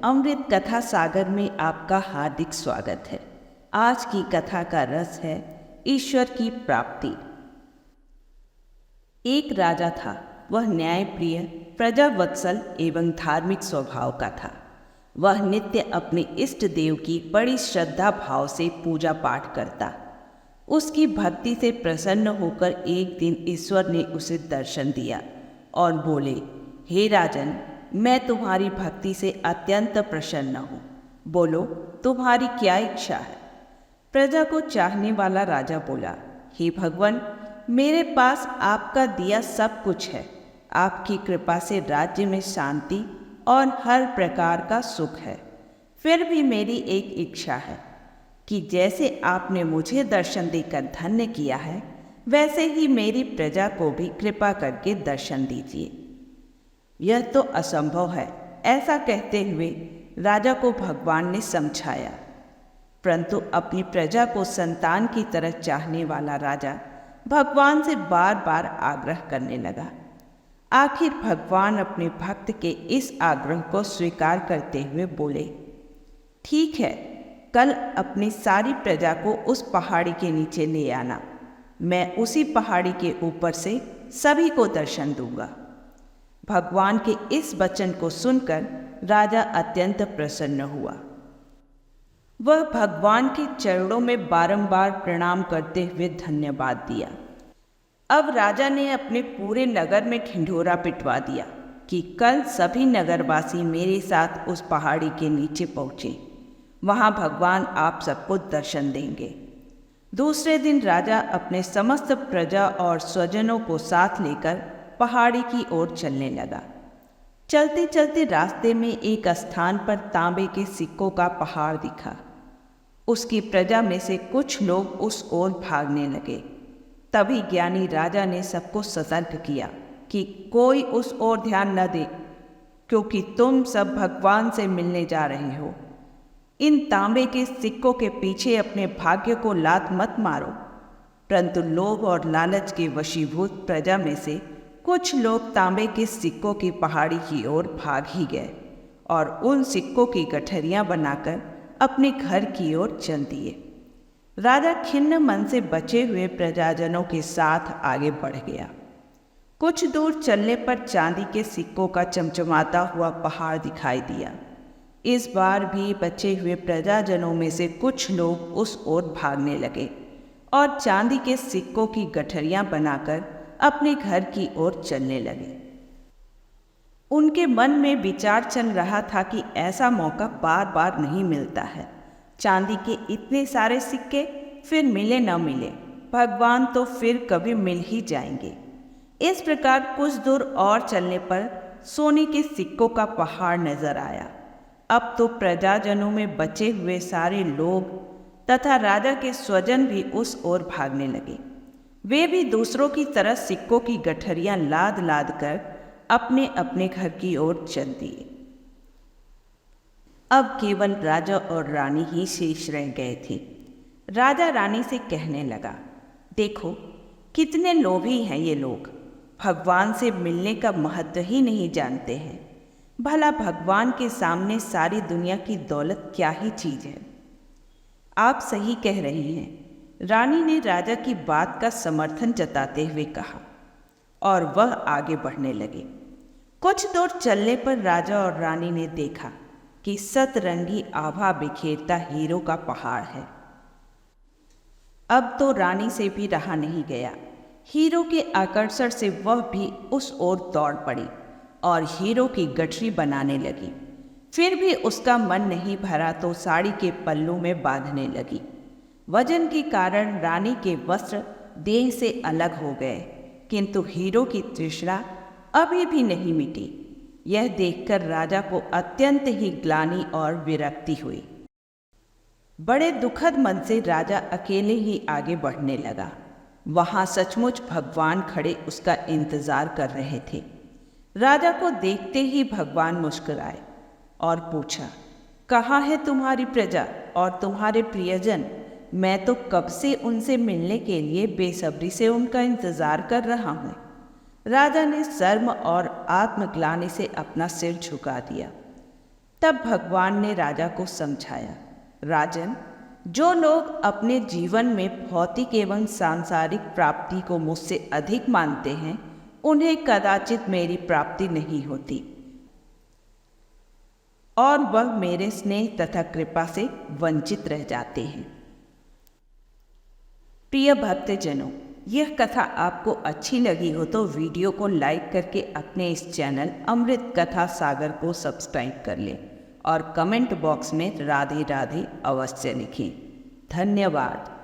अमृत कथा सागर में आपका हार्दिक स्वागत है। आज की कथा का रस है ईश्वर की प्राप्ति। एक राजा था। वह न्यायप्रिय, प्रजावत्सल एवं धार्मिक स्वभाव का था। वह नित्य अपने इष्ट देव की बड़ी श्रद्धा भाव से पूजा पाठ करता। उसकी भक्ति से प्रसन्न होकर एक दिन ईश्वर ने उसे दर्शन दिया और बोले, हे राजन, मैं तुम्हारी भक्ति से अत्यंत प्रसन्न हूँ। बोलो, तुम्हारी क्या इच्छा है? प्रजा को चाहने वाला राजा बोला, हे भगवान, मेरे पास आपका दिया सब कुछ है। आपकी कृपा से राज्य में शांति और हर प्रकार का सुख है। फिर भी मेरी एक इच्छा है कि जैसे आपने मुझे दर्शन देकर धन्य किया है, वैसे ही मेरी प्रजा को भी कृपा करके दर्शन दीजिए। यह तो असंभव है, ऐसा कहते हुए राजा को भगवान ने समझाया। परंतु अपनी प्रजा को संतान की तरह चाहने वाला राजा भगवान से बार बार आग्रह करने लगा। आखिर भगवान अपने भक्त के इस आग्रह को स्वीकार करते हुए बोले, ठीक है, कल अपनी सारी प्रजा को उस पहाड़ी के नीचे ले आना। मैं उसी पहाड़ी के ऊपर से सभी को दर्शन दूंगा। भगवान के इस वचन को सुनकर राजा अत्यंत प्रसन्न हुआ। वह भगवान के चरणों में बारंबार प्रणाम करते हुए धन्यवाद दिया। अब राजा ने अपने पूरे नगर में ढिंढोरा पिटवा दिया कि कल सभी नगरवासी मेरे साथ उस पहाड़ी के नीचे पहुँचे। वहाँ भगवान आप सबको दर्शन देंगे। दूसरे दिन राजा अपने समस्त प्रजा और स्वजनों को साथ लेकर पहाड़ी की ओर चलने लगा। चलते चलते रास्ते में एक स्थान पर तांबे के सिक्कों का पहाड़ दिखा। उसकी प्रजा में से कुछ लोग उस ओर भागने लगे। तभी ज्ञानी राजा ने सबको सतर्क किया कि कोई उस ओर ध्यान न दे, क्योंकि तुम सब भगवान से मिलने जा रहे हो। इन तांबे के सिक्कों के पीछे अपने भाग्य को लात मत मारो। परंतु लोभ और लालच के वशीभूत प्रजा में से कुछ लोग तांबे के सिक्कों की पहाड़ी की ओर भाग ही गए और उन सिक्कों की गठरियां बनाकर अपने घर की ओर चल दिए। राजा खिन्न मन से बचे हुए प्रजाजनों के साथ आगे बढ़ गया। कुछ दूर चलने पर चांदी के सिक्कों का चमचमाता हुआ पहाड़ दिखाई दिया। इस बार भी बचे हुए प्रजाजनों में से कुछ लोग उस ओर भागने लगे और चांदी के सिक्कों की गठरियां बनाकर अपने घर की ओर चलने लगे। उनके मन में विचार चल रहा था कि ऐसा मौका बार बार नहीं मिलता है। चांदी के इतने सारे सिक्के फिर मिले न मिले, भगवान तो फिर कभी मिल ही जाएंगे। इस प्रकार कुछ दूर और चलने पर सोने के सिक्कों का पहाड़ नजर आया। अब तो प्रजाजनों में बचे हुए सारे लोग तथा राजा के स्वजन भी उस ओर भागने लगे। वे भी दूसरों की तरह सिक्कों की गठरियां लाद लाद कर अपने अपने घर की ओर चल दिए। अब केवल राजा और रानी ही शेष रह गए थे। राजा रानी से कहने लगा, देखो कितने लोभी हैं ये लोग, भगवान से मिलने का महत्व ही नहीं जानते हैं। भला भगवान के सामने सारी दुनिया की दौलत क्या ही चीज है। आप सही कह रही हैं, रानी ने राजा की बात का समर्थन जताते हुए कहा और वह आगे बढ़ने लगे। कुछ दूर चलने पर राजा और रानी ने देखा कि सतरंगी आभा बिखेरता हीरो का पहाड़ है। अब तो रानी से भी रहा नहीं गया। हीरो के आकर्षण से वह भी उस ओर दौड़ पड़ी और हीरो की गठरी बनाने लगी। फिर भी उसका मन नहीं भरा तो साड़ी के पल्लू में बांधने लगी। वजन के कारण रानी के वस्त्र देह से अलग हो गए, किंतु हीरो की तृष्णा अभी भी नहीं मिटी। यह देखकर राजा को अत्यंत ही ग्लानि और विरक्ति हुई। बड़े दुखद मन से राजा अकेले ही आगे बढ़ने लगा। वहां सचमुच भगवान खड़े उसका इंतजार कर रहे थे। राजा को देखते ही भगवान मुस्कुराए और पूछा, कहाँ है तुम्हारी प्रजा और तुम्हारे प्रियजन? मैं तो कब से उनसे मिलने के लिए बेसब्री से उनका इंतजार कर रहा हूँ। राजा ने शर्म और आत्मग्लानि से अपना सिर झुका दिया। तब भगवान ने राजा को समझाया, राजन, जो लोग अपने जीवन में भौतिक एवं सांसारिक प्राप्ति को मुझसे अधिक मानते हैं, उन्हें कदाचित मेरी प्राप्ति नहीं होती और वह मेरे स्नेह तथा कृपा से वंचित रह जाते हैं। प्रिय भक्तजनों, यह कथा आपको अच्छी लगी हो तो वीडियो को लाइक करके अपने इस चैनल अमृत कथा सागर को सब्सक्राइब कर लें और कमेंट बॉक्स में राधे राधे अवश्य लिखें। धन्यवाद।